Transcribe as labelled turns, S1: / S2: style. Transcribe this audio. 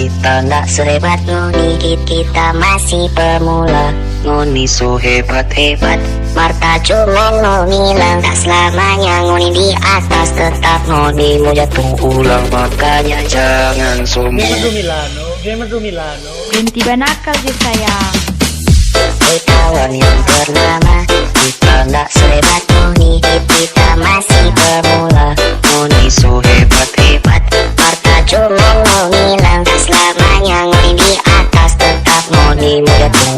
S1: Kita nggak sehebat Ngoni, kita masih pemula. Ngoni so hebat-hebat, Marta cuma Ngoni hilang. Tak selamanya Ngoni di atas, tetap Ngoni mau jatuh ulang. Makanya jangan sombong.
S2: Gamer do Milano.
S3: Ganti banakal deh sayang.
S1: Oi kawan yang ternama, kita nggak sehebat Ngoni, kita masih pemula. Ngoni so hebat-hebat, Marta cuma Ngoni hilang. Tak selamanya Ngoni di atas, tetap Ngoni mau jatuh